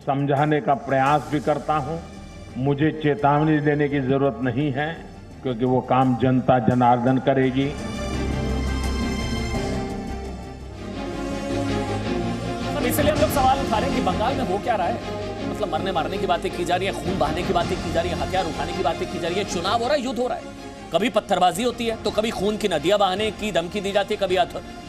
समझाने का प्रयास भी करता हूं। मुझे चेतावनी देने की जरूरत नहीं है, क्योंकि वो काम जनता जनार्दन करेगी। इसलिए हम लोग सवाल उठा रहे हैं कि बंगाल में हो क्या रहा है। मतलब मरने मारने की बातें की जा रही है, खून बहाने की बातें की जा रही है, हथियार उठाने की बातें की जा रही है, चुनाव हो रहा है, युद्ध हो रहा है। कभी पत्थरबाजी होती है तो कभी खून की नदियां बहाने की धमकी दी जाती है, कभी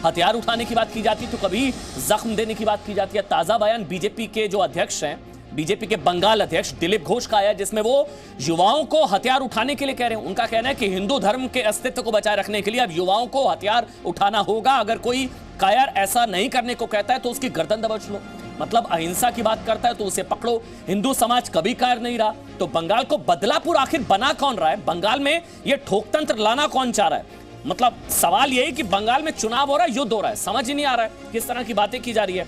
हथियार उठाने की बात की जाती है, तो कभी जख्म देने की बात की जाती है। ताजा बयान बीजेपी के जो अध्यक्ष हैं, बीजेपी के बंगाल अध्यक्ष दिलीप घोष का आया, जिसमें वो युवाओं को हथियार उठाने के लिए कह रहे हैं। उनका कहना है कि हिंदू धर्म के अस्तित्व को बचाए रखने के लिए अब युवाओं को हथियार उठाना होगा। अगर कोई कायर ऐसा नहीं करने को कहता है तो उसकी गर्दन दबोच लो। मतलब अहिंसा की बात करता है तो उसे पकड़ो। हिंदू समाज कभी कायर नहीं रहा, तो बंगाल को बदलापुर आखिर बना कौन रहा है? बंगाल में यह ठोकतंत्र लाना कौन चाह रहा है? मतलब सवाल यही कि बंगाल में चुनाव हो रहा है, युद्ध हो रहा है, समझ ही नहीं आ रहा है किस तरह की बातें की जा रही है।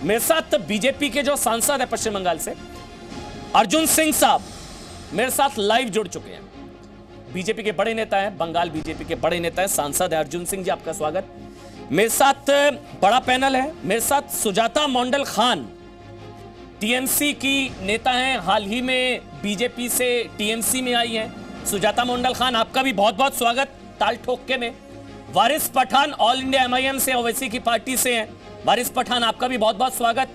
मेरे साथ बीजेपी के जो सांसद है पश्चिम बंगाल से, अर्जुन सिंह साहब, मेरे साथ लाइव जुड़ चुके हैं। बीजेपी के बड़े नेता हैं, बंगाल बीजेपी के बड़े नेता हैं, सांसद है अर्जुन सिंह जी, आपका स्वागत। मेरे साथ बड़ा पैनल है, मेरे साथ सुजाता मंडल खान, टीएमसी की नेता हैं, हाल ही में बीजेपी से टीएमसी में आई हैं। सुजाता मंडल खान, आपका भी बहुत बहुत स्वागत ताल ठोके में। वारिस पठान ऑल इंडिया एमआईएम से, ओवैसी की पार्टी से हैं। वारिस पठान, आपका भी बहुत बहुत स्वागत।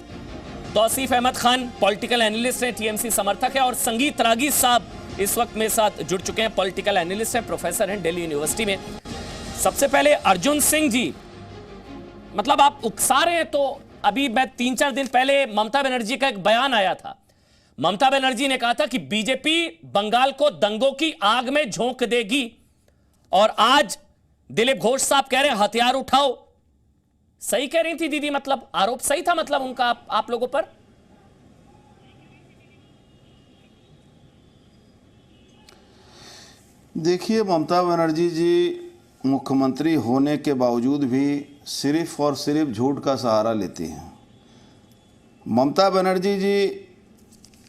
तौसीफ अहमद खान पॉलिटिकल एनालिस्ट हैं, टीएमसी समर्थक है। और संगीत रागी साहब इस वक्त मेरे साथ जुड़ चुके हैं, पॉलिटिकल एनालिस्ट हैं, प्रोफेसर हैं दिल्ली यूनिवर्सिटी में। सबसे पहले अर्जुन सिंह जी, मतलब आप उकसा रहे हैं, तो अभी मैं 3-4 दिन पहले ममता बनर्जी का एक बयान आया था। ममता बनर्जी ने कहा था कि बीजेपी बंगाल को दंगों की आग में झोंक देगी, और आज दिलीप घोष साहब कह रहे हैं हथियार उठाओ। सही कह रही थी दीदी, मतलब आरोप सही था मतलब उनका आप लोगों पर? देखिए, ममता बनर्जी जी मुख्यमंत्री होने के बावजूद भी सिर्फ और सिर्फ झूठ का सहारा लेती हैं। ममता बनर्जी जी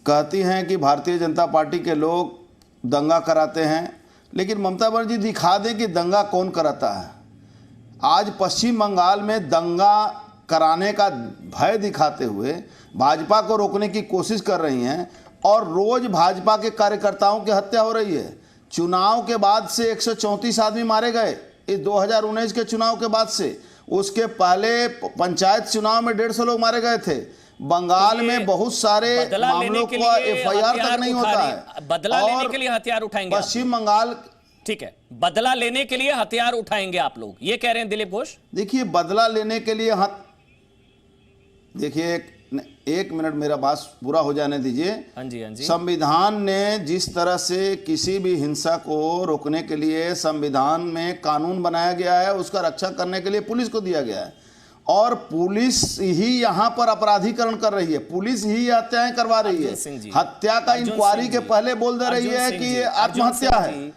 कहती हैं कि भारतीय जनता पार्टी के लोग दंगा कराते हैं, लेकिन ममता बनर्जी दिखा दें कि दंगा कौन कराता है। आज पश्चिम बंगाल में दंगा कराने का भय दिखाते हुए भाजपा को रोकने की कोशिश कर रही हैं, और रोज भाजपा के कार्यकर्ताओं की हत्या हो रही है। चुनाव के बाद से 134 आदमी मारे गए, इस 2019 के चुनाव के बाद से। उसके पहले पंचायत चुनाव में 150 लोग मारे गए थे। बंगाल में बहुत सारे मामलों को एफआईआर तक नहीं होता है। बदला लेने के लिए हथियार उठाएंगे पश्चिम बंगाल, ठीक है, बदला लेने के लिए हथियार उठाएंगे आप लोग, ये कह रहे हैं दिलीप घोष। देखिए, बदला लेने के लिए देखिए, एक मिनट मेरा बात पूरा हो जाने दीजिए। हाँ जी, हाँ जी। संविधान ने जिस तरह से किसी भी हिंसा को रोकने के लिए संविधान में कानून बनाया गया है, उसका रक्षा करने के लिए पुलिस को दिया गया है, और पुलिस ही यहाँ पर अपराधीकरण कर रही है, पुलिस ही हत्याएं करवा रही है। हत्या का इंक्वायरी के पहले बोल दे रही है कि ये आत्महत्या है।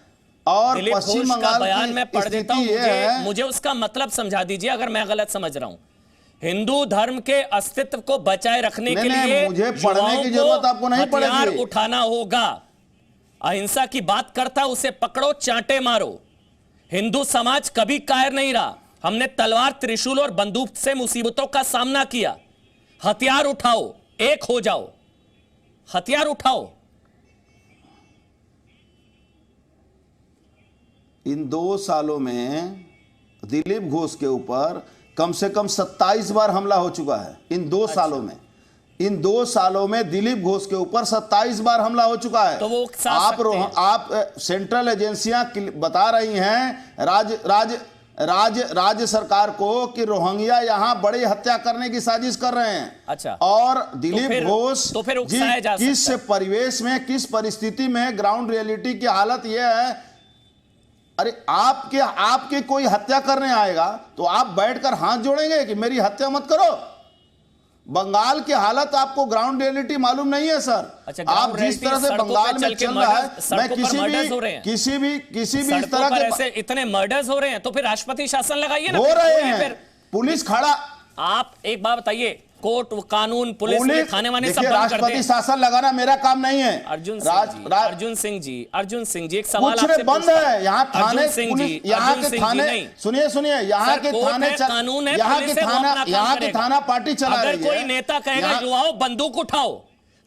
और पश्चिम बंगाल बयान में पढ़ देता हूं, मुझे उसका मतलब समझा दीजिए अगर मैं गलत समझ रहा हूं। हिंदू धर्म के अस्तित्व को बचाए रखने के लिए मुझे पढ़ने की जरूरत आपको नहीं पड़ेगी, हथियार उठाना होगा। अहिंसा की बात करता उसे पकड़ो, चांटे मारो। हिंदू समाज कभी कायर नहीं रहा, हमने तलवार, त्रिशूल और बंदूक से मुसीबतों का सामना किया। हथियार उठाओ, एक हो जाओ, हथियार उठाओ। इन 2 सालों में दिलीप घोष के ऊपर कम से कम 27 बार हमला हो चुका है। इन 2 सालों में, इन 2 सालों में दिलीप घोष के ऊपर 27 बार हमला हो चुका है। तो वो आप सेंट्रल एजेंसियां बता रही हैं राज्य सरकार को कि रोहिंग्या यहां बड़ी हत्या करने की साजिश कर रहे हैं। अच्छा, और दिलीप घोष जी किस परिवेश में, किस परिस्थिति में, ग्राउंड रियलिटी की हालत यह है। अरे आपके कोई हत्या करने आएगा तो आप बैठकर हाथ जोड़ेंगे कि मेरी हत्या मत करो? बंगाल की हालत आपको ग्राउंड रियलिटी मालूम नहीं है सर। अच्छा, आप जिस तरह से बंगाल में चल रहा है, मैं किसी भी इस तरह के ऐसे इतने मर्डर्स हो रहे हैं तो फिर राष्ट्रपति शासन लगाइए ना। हो रहे हैं, पुलिस खड़ा। आप एक बात बताइए, कोर्ट, कानून, पुलिस थाने वाने सब बंद कर दें। राष्ट्रपति शासन लगाना मेरा काम नहीं है। अर्जुन सिंह जी एक सवाल आपसे बंद है। यहाँ थाने, यहाँ के थाने, सुनिए, यहाँ के थाने कानून है, यहाँ के थाना पार्टी चला रही है। अगर कोई नेता कहेगा युवाओं बंदूक उठाओ,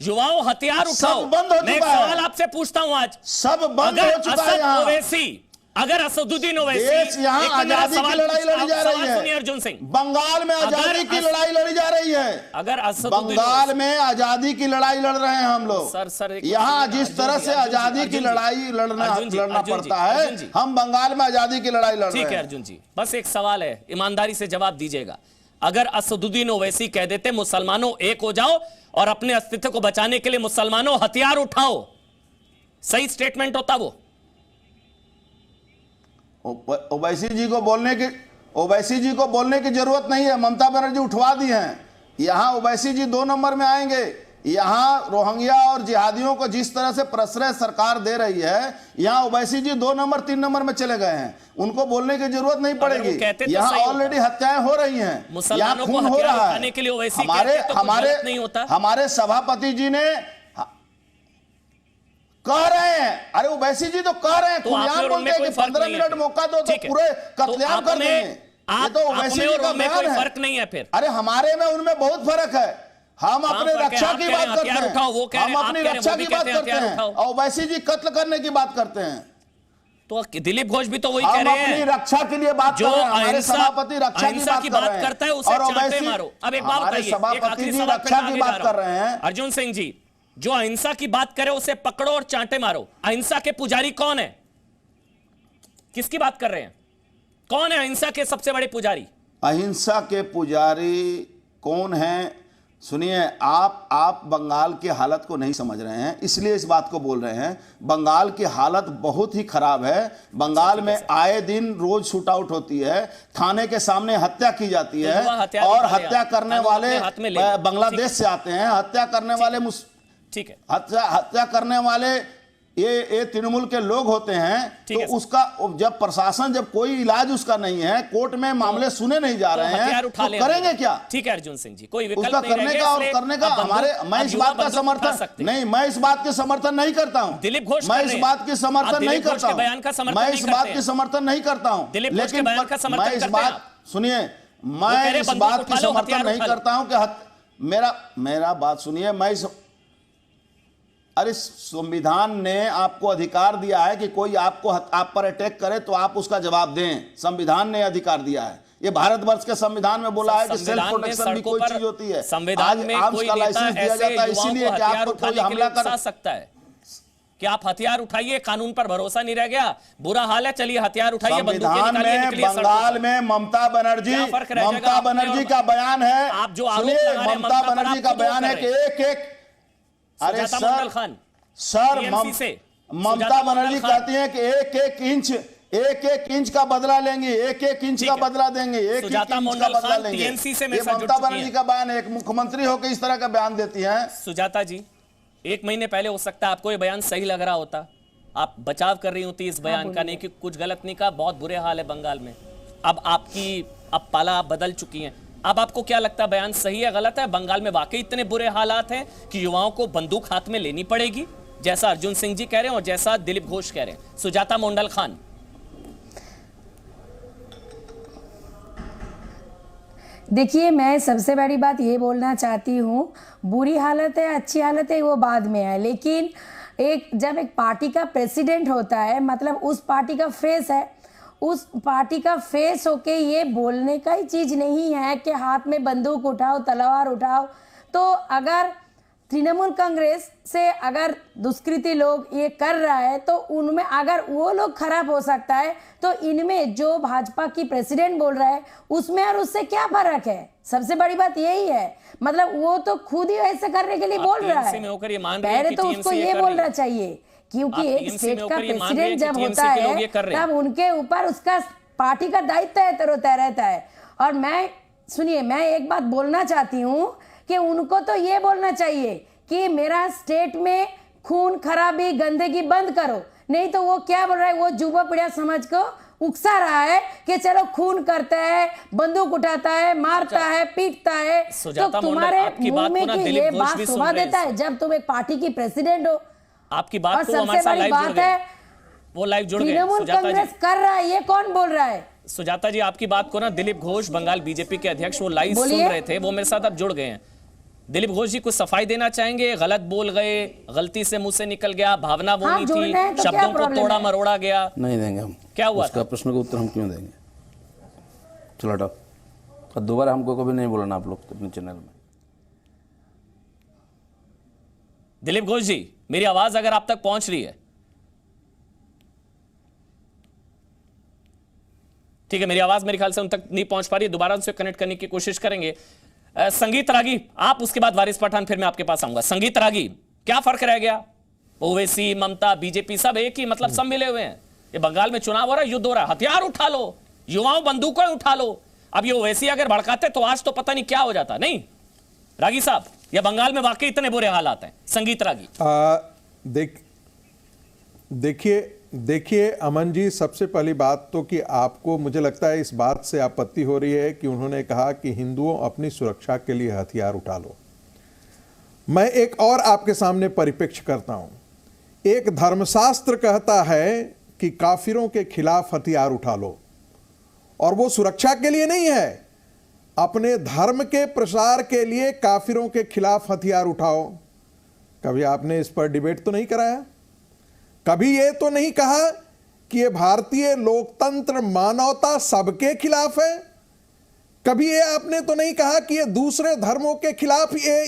युवाओं हथियार उठाओ। सब बंद हो मैं एक चुका है। सवाल आपसे पूछता हूं आज, सब बंद हो अगर चुका है असद यहाँ। ओवैसी, अगर असदुद्दीन ओवैसी, देश यहाँ एक मिनट मेरा आजादी की सवाल लड़ाई लड़ी जा रही सुनिए है। अर्जुन सिंह, बंगाल में आजादी की लड़ाई लड़ी जा रही है। अगर असदुद्दीन बंगाल में आजादी की लड़ाई लड़ रहे हैं हम लोग। सर एक यहाँ मिनट, जिस तरह से आजादी की लड़ाई लड़ना पड़ता है, हम बंगाल में आजादी की लड़ाई लड़ रहे ठीक है हैं। अर्जुन जी, बस एक सवाल है, ईमानदारी से जवाब दीजिएगा। अगर असदुद्दीन ओवैसी कह देते मुसलमानों एक हो जाओ और अपने अस्तित्व को बचाने के लिए मुसलमानों हथियार उठाओ, सही स्टेटमेंट होता वो? ओवैसी जी को बोलने की जरूरत नहीं है। ममता बनर्जी उठवा दी हैं। यहाँ ओवैसी जी 2 नंबर में आएंगे। यहाँ रोहिंग्या और जिहादियों को जिस तरह से प्रश्रय सरकार दे रही है, यहाँ ओवैसी जी 2 नंबर 3 नंबर में चले गए हैं। उनको बोलने की जरूरत नहीं पड़ेगी। तो यहाँ ऑलरेडी हत्याएं हो रही हैं, यहाँ मुसलमानों को खून हो हथियार रहा उठाने है। के लिए ओवैसी कहते तो कुछ गलत नहीं होता। हमारे सभापति जी ने कह रहे हैं, अरे ओवैसी जी तो कह रहे हैं, तो आप खुलेआम और बोलते उनमें हैं कोई कि फर्क 15 नहीं है मिनट फिर। मौका दो तो ठीक है। पूरे तो कत्लेआम आप कर में- देंगे। ये तो आप ओवैसी में जी और का उनमें बयान कोई है। फर्क नहीं है फिर। अरे हमारे में उनमें बहुत फर्क है। हम कहां अपने फर्क है? रक्षा आप की कह रहे बात हैं करते हथियार उठाओ, वो हैं, कह रहे हम हैं, आप अपनी कह रहे हैं, रक्षा वो भी की बात कहते हैं करते हथियार हैं, उठाओ। और ओवैसी जी कत्ल करने की बात करते हैं। तो दिलीप घोष भी तो वही कह हम रहे अपनी हैं, रक्षा के लिए बात जो कर रहे हैं। हमारे अहिंसा- सभापति रक्षा अहिंसा की बात कर रहे हैं, करता है उसे और चांटे ओवैसी मारो। अब एक बात हमारे बताइए, एक सभापति आखिरी जी सवाल रक्षा पे की मैं बात आगे कर जा रहे हूं। हैं। अर्जुन सिंह जी, जो अहिंसा की बात करे उसे पकड़ो और चांटे मारो। अहिंसा के पुजारी कौन है? किसकी बात कर रहे हैं? कौन है अहिंसा के सबसे बड़े पुजारी? अहिंसा के पुजारी कौन हैं? सुनिए, आप बंगाल की हालत को नहीं समझ रहे हैं, इसलिए इस बात को बोल रहे हैं। बंगाल की हालत बहुत ही खराब है। बंगाल में आए दिन रोज शूट आउट होती है, थाने के सामने हत्या की जाती है, और हत्या करने वाले बांग्लादेश से आते हैं। हत्या करने वाले ठीक है, हत्या करने वाले ये तृणमूल के लोग होते हैं। तो उसका जब प्रशासन, जब कोई इलाज उसका नहीं है, कोर्ट में मामले सुने नहीं जा रहे हैं, तो करेंगे क्या? ठीक है अर्जुन सिंह जी, कोई विकल्प उसका नहीं करने का और करने का हमारे, मैं इस बात का समर्थन नहीं, मैं इस बात के समर्थन नहीं करता हूं। दिलीप घोष मैं इस बात की समर्थन नहीं करता हूं। बयान का समर्थन मैं इस बात की समर्थन नहीं करता हूं। लेकिन मैं इस बात, सुनिए, मैं इस बात की समर्थन नहीं करता हूं कि मेरा बात सुनिए। मैं अरे संविधान ने आपको अधिकार दिया है कि कोई आप पर अटैक करे तो आप उसका जवाब दें। संविधान ने अधिकार दिया है। ये भारतवर्ष के संविधान में बोला है कि सेल्फ प्रोटेक्शन भी कोई चीज होती है। संविधान में कोई नेता लाइसेंस दिया जाता है इसीलिए कि आपको कोई हमला कर सकता है कि आप हथियार उठाइए, कानून पर भरोसा नहीं रह गया, बुरा हाल है, चलिए हथियार उठाइए, बंदूकें निकालिए, निकलिए सड़कों पर। बंगाल में ममता बनर्जी का बयान है। आप जो आरोप लगा रहे हैं ममता बनर्जी का बयान है कि एक अरे सर ममता बनर्जी कहती हैं कि एक इंच का बदला लेंगे, एक इंच का बदला देंगे, एक इंच का बदला लेंगे। ये ममता बनर्जी का बयान है। एक मुख्यमंत्री होकर इस तरह का बयान देती हैं। सुजाता जी, 1 महीने पहले हो सकता है आपको ये बयान सही लग रहा होता, आप बचाव कर रही होती इस बयान का, नहीं कि कुछ गलत नहीं कहा, बहुत बुरे हाल है बंगाल में। अब पाला आप बदल चुकी हैं। अब आपको क्या लगता है, बयान सही है गलत है? बंगाल में वाकई इतने बुरे हालात हैं कि युवाओं को बंदूक हाथ में लेनी पड़ेगी, जैसा अर्जुन सिंह जी कह रहे हैं और जैसा दिलीप घोष कह रहे हैं? सुजाता मोंडल खान। देखिए, मैं सबसे बड़ी बात ये बोलना चाहती हूँ, बुरी हालत है अच्छी हालत है वो बाद में है, लेकिन जब एक पार्टी का प्रेसिडेंट होता है, मतलब उस पार्टी का फेस है, उस पार्टी का फेस होके ये बोलने का ही चीज़ नहीं है कि हाथ में बंदूक उठाओ, तलवार उठाओ। तो अगर तृणमूल कांग्रेस से अगर दुष्कृति लोग ये कर रहा है, तो उनमें अगर वो लोग खराब हो सकता है, तो इनमें जो भाजपा की प्रेसिडेंट बोल रहा है उसमें और उससे क्या फर्क है? सबसे बड़ी बात यही है। मतलब वो तो खुद ही ऐसे करने के लिए बोल रहा है। पहले तो उसको ये बोलना चाहिए, क्योंकि एक स्टेट का प्रेसिडेंट जब होता है तब उनके ऊपर उसका पार्टी का दायित्व रहता है। और सुनिए, मैं एक बात बोलना चाहती हूँ कि उनको तो ये बोलना चाहिए कि मेरा स्टेट में खून खराबी गंदगी बंद करो, नहीं तो वो क्या बोल रहा है, वो जुबा पीढ़िया समझ को उकसा रहा है कि चलो खून करता है, बंदूक उठाता है, मारता है, पीटता है। तो तुम्हारे मुंह में कि ये बात शोभा देता है जब तुम एक पार्टी की प्रेसिडेंट हो? आपकी बात और सबसे बड़ी बात है, वो लाइव जुड़ गए। तृणमूल कांग्रेस कर रहा है, ये कौन बोल रहा है? सुजाता जी, आपकी बात को ना दिलीप घोष, बंगाल बीजेपी के अध्यक्ष, वो लाइव सुन रहे थे, वो मेरे साथ अब जुड़ गए हैं। दिलीप घोष जी कुछ सफाई देना चाहेंगे? गलत बोल गए, गलती से मुंह से निकल गया, भावना वो नहीं जोड़ना है थी, तो क्या शब्दों को प्रॉब्लम तोड़ा है? मरोड़ा गया, नहीं देंगे हम। क्या हुआ उसका था? प्रश्न का उत्तर हम क्यों देंगे? चलो हटाओ, और दोबारा हमको कभी नहीं बोलना आप लोग अपने चैनल में। दिलीप घोष जी, मेरी आवाज अगर आप तक पहुंच रही है, ठीक है, मेरी आवाज मेरे ख्याल से उन तक नहीं पहुंच पा रही है, दोबारा उनसे कनेक्ट करने की कोशिश करेंगे। संगीत रागी, आप, उसके बाद वारिस पठान, फिर मैं आपके पास आऊंगा। संगीत रागी, क्या फर्क रह गया? ओवैसी, ममता, बीजेपी सब एक ही, मतलब सब मिले हुए हैं। ये बंगाल में चुनाव हो रहा है, युद्ध हो रहा है, हथियार उठा लो, युवाओं बंदूकें उठा लो। अब ये ओवैसी अगर भड़काते तो आज तो पता नहीं क्या हो जाता। नहीं रागी साहब, या बंगाल में वाकई इतने बुरे हालात हैं? संगीत रागी, देखिए अमन जी, सबसे पहली बात तो कि आपको, मुझे लगता है इस बात से आपत्ति हो रही है कि उन्होंने कहा कि हिंदुओं अपनी सुरक्षा के लिए हथियार उठा लो। मैं एक और आपके सामने परिप्रेक्ष्य करता हूं। एक धर्मशास्त्र कहता है कि काफिरों के खिलाफ हथियार उठा लो, और वो सुरक्षा के लिए नहीं है, अपने धर्म के प्रसार के लिए काफिरों के खिलाफ हथियार उठाओ। कभी आपने इस पर डिबेट तो नहीं कराया? कभी ये तो नहीं कहा कि ये भारतीय लोकतंत्र मानवता सबके खिलाफ है? कभी ये आपने तो नहीं कहा कि ये दूसरे धर्मों के खिलाफ ये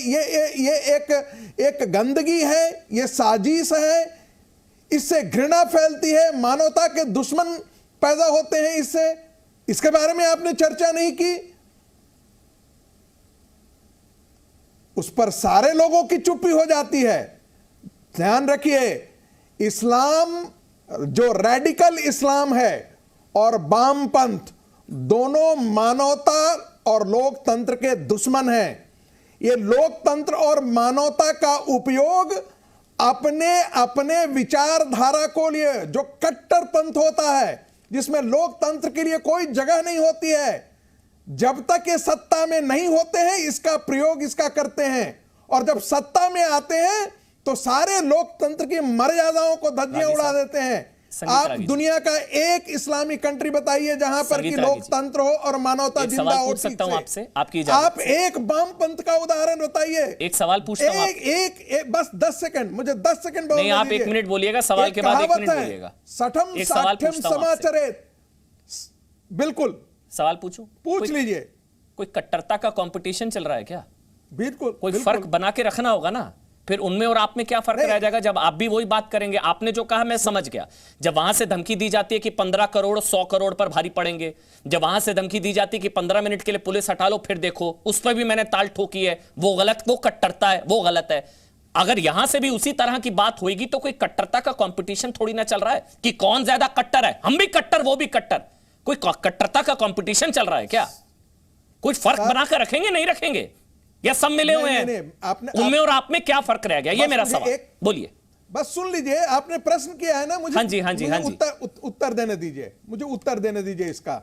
एक गंदगी है, ये साजिश है, इससे घृणा फैलती है, मानवता के दुश्मन पैदा होते हैं इससे? इसके बारे में आपने चर्चा नहीं की। उस पर सारे लोगों की चुप्पी हो जाती है। ध्यान रखिए, इस्लाम, जो रेडिकल इस्लाम है और वामपंथ, दोनों मानवता और लोकतंत्र के दुश्मन हैं। ये लोकतंत्र और मानवता का उपयोग अपने अपने विचारधारा को लिए, जो कट्टरपंथ होता है, जिसमें लोकतंत्र के लिए कोई जगह नहीं होती है, जब तक ये सत्ता में नहीं होते हैं इसका प्रयोग इसका करते हैं, और जब सत्ता में आते हैं तो सारे लोकतंत्र की मर्यादाओं को धज्जियां उड़ा देते हैं। आप दुनिया का एक इस्लामी कंट्री बताइए जहां पर कि लोकतंत्र हो और मानवता जिंदा हो। सकता हूं आपसे, आपकी आप एक वामपंथ का उदाहरण बताइए। एक सवाल पूछता हूं, एक बस 10 सेकंड, मुझे 10 सेकंड नहीं, आप 1 मिनट बोलिएगा, सवाल के बाद 1 मिनट बोलिएगा। सठम साठम समाचरेत, बिल्कुल सवाल पूछ लीजिए। कोई कट्टरता का कंपटीशन चल रहा है क्या? बिल्कुल, कोई फर्क बना के रखना होगा ना, फिर उनमें और आप में क्या फर्क रह जाएगा जब आप भी वही बात करेंगे? आपने जो कहा मैं समझ गया, जब वहां से धमकी दी जाती है कि 15 करोड़ 100 करोड़ पर भारी पड़ेंगे, जब वहां से धमकी दी जाती है कि 15 मिनट के लिए पुलिस हटा लो, फिर देखो, उस पर भी मैंने ताल ठोकी है, वो गलत, वो कट्टरता है, वो गलत है। अगर यहां से भी उसी तरह की बात होगी तो कोई कट्टरता का कंपटीशन थोड़ी ना चल रहा है कि कौन ज्यादा कट्टर है, हम भी कट्टर वो भी कट्टर। कोई कट्टरता का कंपटीशन चल रहा है क्या? कोई फर्क बनाकर रखेंगे, नहीं रखेंगे, या सब मिले हुए हैं? उनमें और आप में क्या फर्क रह गया, ये मेरा सवाल। बोलिए, बस सुन लीजिए, आपने प्रश्न किया है ना मुझे। हाँ जी, उत्तर देने दीजिए, मुझे उत्तर देने दीजिए इसका।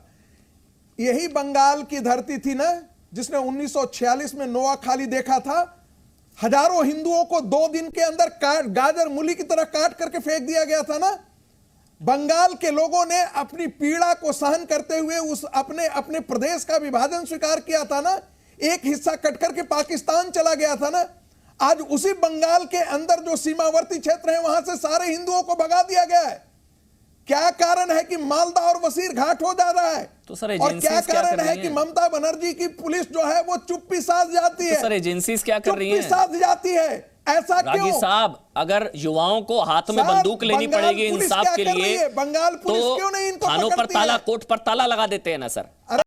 यही बंगाल की धरती थी ना जिसने 1946 में नोआखाली देखा था। हजारों हिंदुओं को 2 दिन के अंदर गाजर मूली की तरह काट करके फेंक दिया गया था ना। बंगाल के लोगों ने अपनी पीड़ा को सहन करते हुए उस अपने प्रदेश का विभाजन स्वीकार किया था ना। एक हिस्सा कट करके पाकिस्तान चला गया था ना। आज उसी बंगाल के अंदर जो सीमावर्ती क्षेत्र है वहां से सारे हिंदुओं को भगा दिया गया है। क्या कारण है कि मालदा और वसीर घाट हो जा रहा है? तो सर और क्या कारण है कि ममता बनर्जी की पुलिस जो है वो चुप्पी साध जाती है? तो सर एजेंसीज क्या कर रही हैं? चुप्पी साध जाती है, ऐसा क्यों? साहब, अगर युवाओं को हाथ में बंदूक लेनी पड़ेगी इंसाफ के लिए, बंगाल पुलिस क्यों नहीं इनको थानों पर ताला, कोर्ट पर ताला लगा देते हैं ना सर।